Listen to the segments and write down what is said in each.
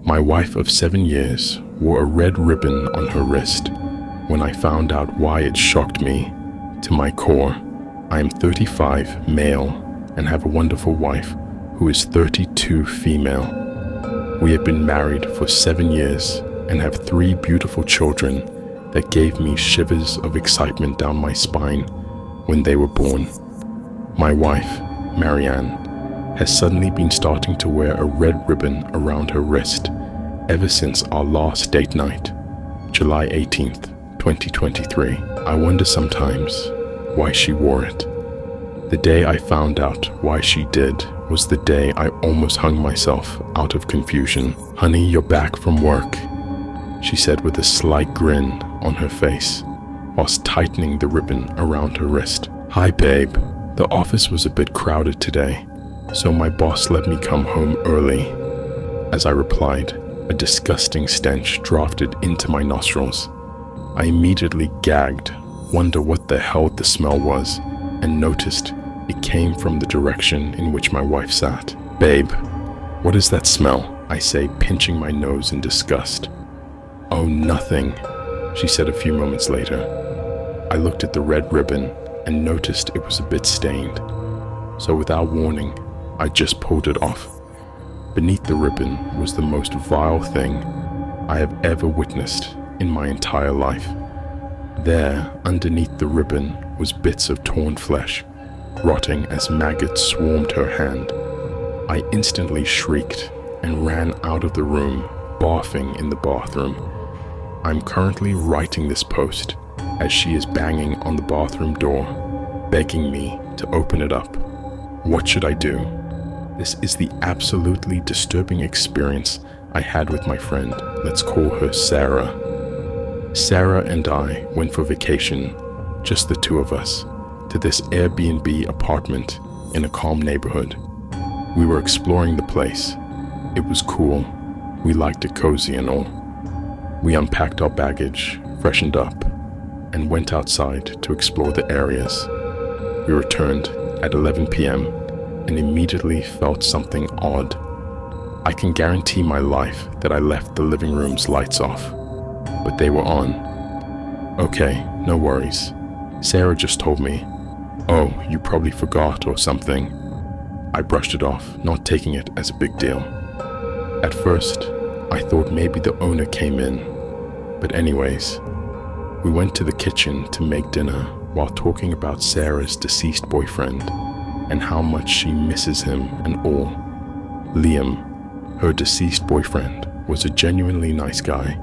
My wife of 7 years wore a red ribbon on her wrist. When I found out why, it shocked me to my core. I am 35, male, and have a wonderful wife who is 32, female. We have been married for 7 years and have 3 beautiful children that gave me shivers of excitement down my spine when they were born. My wife, Marianne, has suddenly been starting to wear a red ribbon around her wrist ever since our last date night, July 18th, 2023. I wonder sometimes why she wore it. The day I found out why she did was the day I almost hung myself out of confusion. "Honey, you're back from work," she said with a slight grin on her face, whilst tightening the ribbon around her wrist. "Hi, babe. The office was a bit crowded today, so my boss let me come home early." As I replied, a disgusting stench drafted into my nostrils. I immediately gagged, wondered what the hell the smell was, and noticed it came from the direction in which my wife sat. "Babe, what is that smell?" I say, pinching my nose in disgust. "Oh, nothing," she said a few moments later. I looked at the red ribbon and noticed it was a bit stained. So without warning, I just pulled it off. Beneath the ribbon was the most vile thing I have ever witnessed in my entire life. There, underneath the ribbon, was bits of torn flesh, rotting as maggots swarmed her hand. I instantly shrieked and ran out of the room, barfing in the bathroom. I'm currently writing this post as she is banging on the bathroom door, begging me to open it up. What should I do? This is the absolutely disturbing experience I had with my friend. Let's call her Sarah. Sarah and I went for vacation, just the two of us, to this Airbnb apartment in a calm neighborhood. We were exploring the place. It was cool. We liked it cozy and all. We unpacked our baggage, freshened up, and went outside to explore the areas. We returned at 11 p.m. and immediately felt something odd. I can guarantee my life that I left the living room's lights off, but they were on. "Okay, no worries. Sarah just told me." "Oh, you probably forgot or something." I brushed it off, not taking it as a big deal. At first, I thought maybe the owner came in, but anyways, we went to the kitchen to make dinner while talking about Sarah's deceased boyfriend and how much she misses him and all. Liam, her deceased boyfriend, was a genuinely nice guy.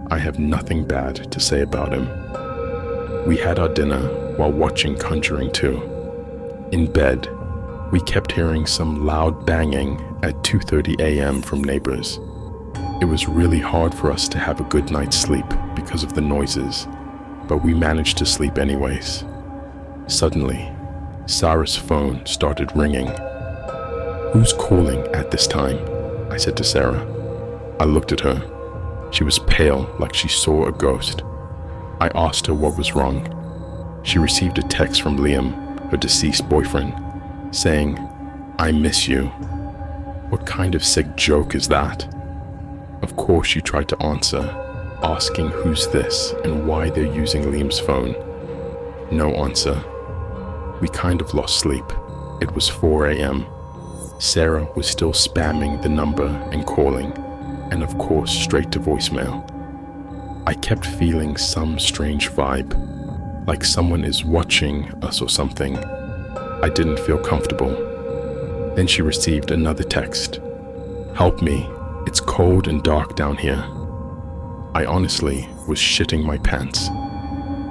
I have nothing bad to say about him. We had our dinner while watching Conjuring 2. In bed, we kept hearing some loud banging at 2:30 a.m. from neighbors. It was really hard for us to have a good night's sleep because of the noises, but we managed to sleep anyways. Suddenly, Sarah's phone started ringing. "Who's calling at this time?" I said to Sarah. I looked at her. She was pale, like she saw a ghost. I asked her what was wrong. She received a text from Liam, her deceased boyfriend, saying, "I miss you." What kind of sick joke is that? Of course she tried to answer, asking who's this and why they're using Liam's phone. No answer. We kind of lost sleep. It was 4 a.m. Sarah was still spamming the number and calling, and of course straight to voicemail. I kept feeling some strange vibe, like someone is watching us or something. I didn't feel comfortable. Then she received another text. "Help me, it's cold and dark down here." I honestly was shitting my pants.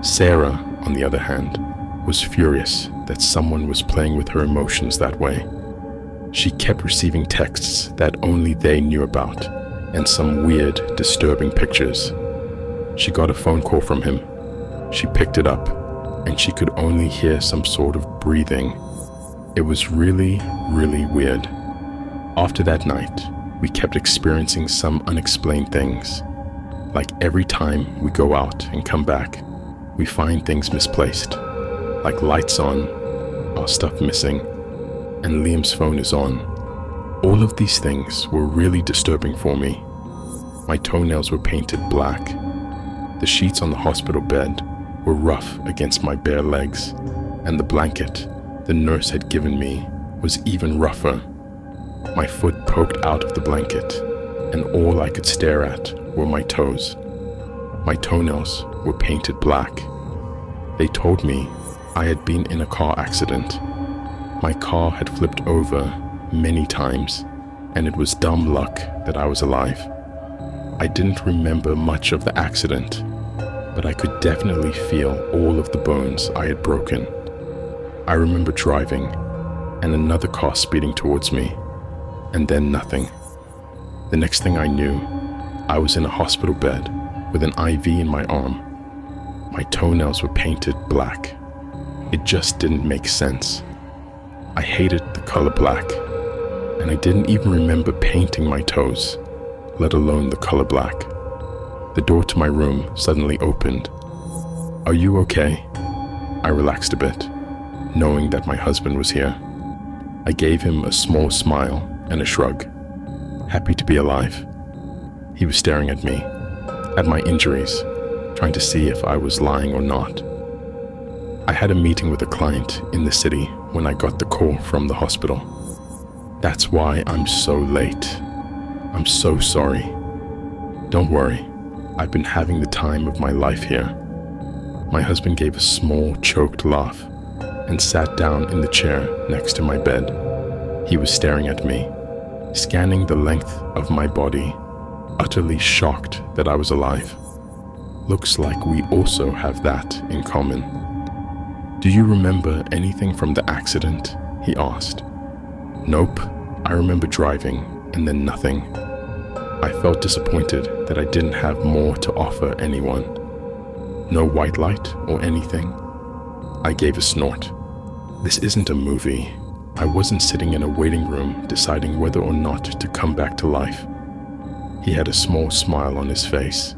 Sarah, on the other hand, was furious that someone was playing with her emotions that way. She kept receiving texts that only they knew about, and some weird, disturbing pictures. She got a phone call from him. She picked it up, and she could only hear some sort of breathing. It was really, really weird. After that night, we kept experiencing some unexplained things. Like every time we go out and come back, we find things misplaced, like lights on, our stuff missing, and Liam's phone is on. All of these things were really disturbing for me. My toenails were painted black. The sheets on the hospital bed were rough against my bare legs, and the blanket the nurse had given me was even rougher. My foot poked out of the blanket, and all I could stare at were my toes. My toenails were painted black. They told me I had been in a car accident. My car had flipped over many times, and it was dumb luck that I was alive. I didn't remember much of the accident, but I could definitely feel all of the bones I had broken. I remember driving and another car speeding towards me, and then nothing. The next thing I knew, I was in a hospital bed with an IV in my arm. My toenails were painted black. It just didn't make sense. I hated the color black, and I didn't even remember painting my toes, let alone the color black. The door to my room suddenly opened. "Are you okay?" I relaxed a bit, knowing that my husband was here. I gave him a small smile and a shrug, happy to be alive. He was staring at me, at my injuries, trying to see if I was lying or not. I had a meeting with a client in the city when I got the call from the hospital. That's why I'm so late. I'm so sorry. Don't worry, I've been having the time of my life here. My husband gave a small, choked laugh and sat down in the chair next to my bed. He was staring at me, scanning the length of my body, utterly shocked that I was alive. Looks like we also have that in common. "Do you remember anything from the accident?" he asked. "Nope, I remember driving and then nothing." I felt disappointed that I didn't have more to offer anyone. "No white light or anything?" I gave a snort. This isn't a movie. I wasn't sitting in a waiting room deciding whether or not to come back to life. He had a small smile on his face.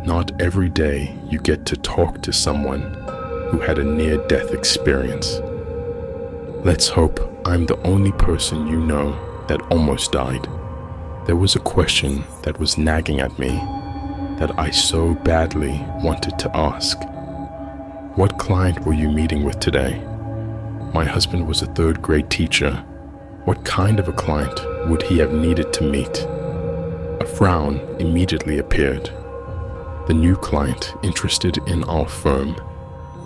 Not every day you get to talk to someone who had a near-death experience. Let's hope I'm the only person you know that almost died. There was a question that was nagging at me that I so badly wanted to ask. What client were you meeting with today? My husband was a third-grade teacher. What kind of a client would he have needed to meet? A frown immediately appeared. The new client interested in our firm.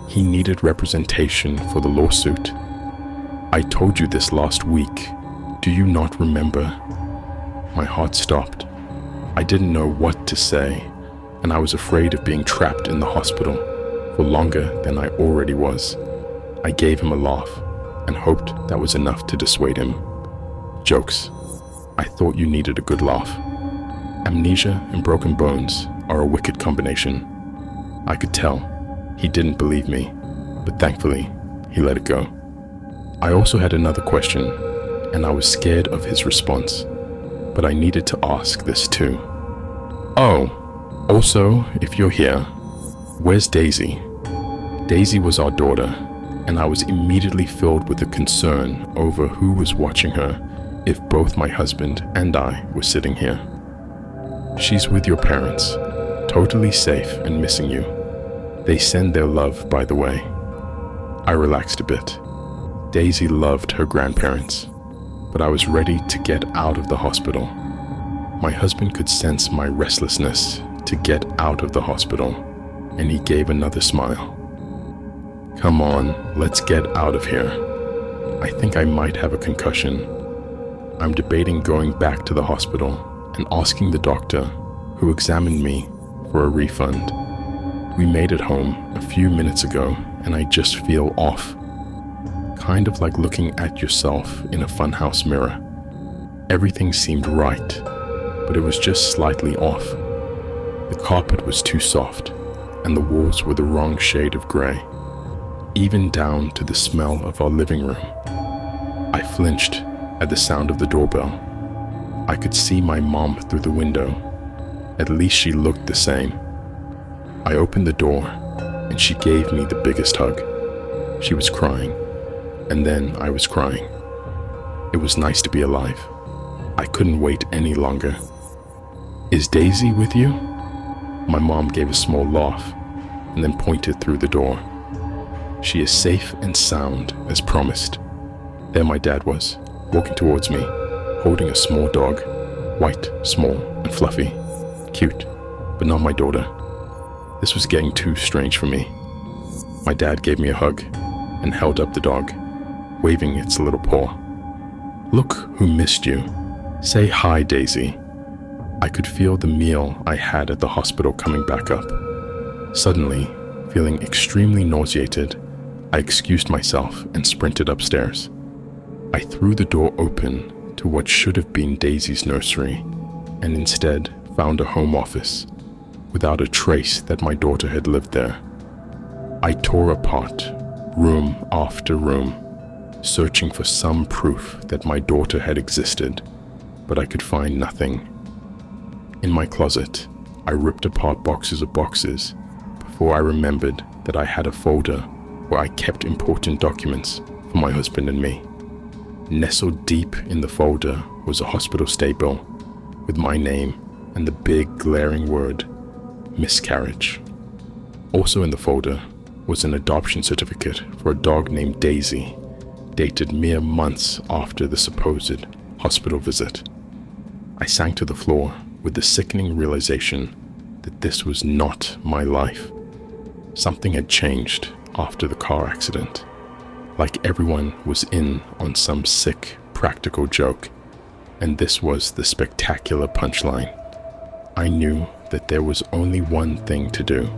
He needed representation for the lawsuit. I told you this last week. Do you not remember? My heart stopped. I didn't know what to say, and I was afraid of being trapped in the hospital for longer than I already was. I gave him a laugh and hoped that was enough to dissuade him. Jokes. I thought you needed a good laugh. Amnesia and broken bones are a wicked combination. I could tell he didn't believe me, but thankfully, he let it go. I also had another question, and I was scared of his response, but I needed to ask this too. "Oh, also, if you're here, where's Daisy?" Daisy was our daughter, and I was immediately filled with a concern over who was watching her if both my husband and I were sitting here. "She's with your parents, totally safe and missing you. They send their love, by the way." I relaxed a bit. Daisy loved her grandparents, but I was ready to get out of the hospital. My husband could sense my restlessness to get out of the hospital, and he gave another smile. "Come on, let's get out of here. I think I might have a concussion." I'm debating going back to the hospital and asking the doctor who examined me for a refund. We made it home a few minutes ago, and I just feel off. Kind of like looking at yourself in a funhouse mirror. Everything seemed right, but it was just slightly off. The carpet was too soft, and the walls were the wrong shade of gray, even down to the smell of our living room. I flinched at the sound of the doorbell. I could see my mom through the window. At least she looked the same. I opened the door, and she gave me the biggest hug. She was crying, and then I was crying. It was nice to be alive. I couldn't wait any longer. Is Daisy with you? My mom gave a small laugh and then pointed through the door. She is safe and sound, as promised. There my dad was, walking towards me, holding a small dog, white, small, and fluffy. Cute, but not my daughter. This was getting too strange for me. My dad gave me a hug and held up the dog, waving its little paw. Look who missed you. Say hi, Daisy. I could feel the meal I had at the hospital coming back up. Suddenly, feeling extremely nauseated, I excused myself and sprinted upstairs. I threw the door open to what should have been Daisy's nursery, and instead found a home office, without a trace that my daughter had lived there. I tore apart room after room, searching for some proof that my daughter had existed, but I could find nothing. In my closet, I ripped apart boxes of boxes before I remembered that I had a folder where I kept important documents for my husband and me. Nestled deep in the folder was a hospital stay bill with my name and the big glaring word, miscarriage. Also in the folder was an adoption certificate for a dog named Daisy, dated mere months after the supposed hospital visit. I sank to the floor with the sickening realization that this was not my life. Something had changed after the car accident, like everyone was in on some sick practical joke, and this was the spectacular punchline. I knew that there was only one thing to do.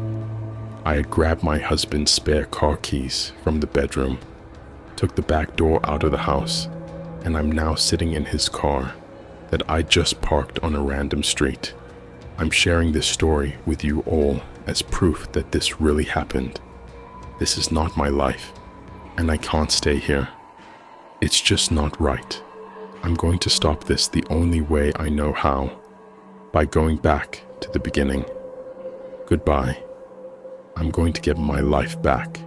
I had grabbed my husband's spare car keys from the bedroom, took the back door out of the house, and I'm now sitting in his car that I just parked on a random street. I'm sharing this story with you all as proof that this really happened. This is not my life, and I can't stay here. It's just not right. I'm going to stop this the only way I know how, by going back to the beginning. Goodbye. I'm going to get my life back.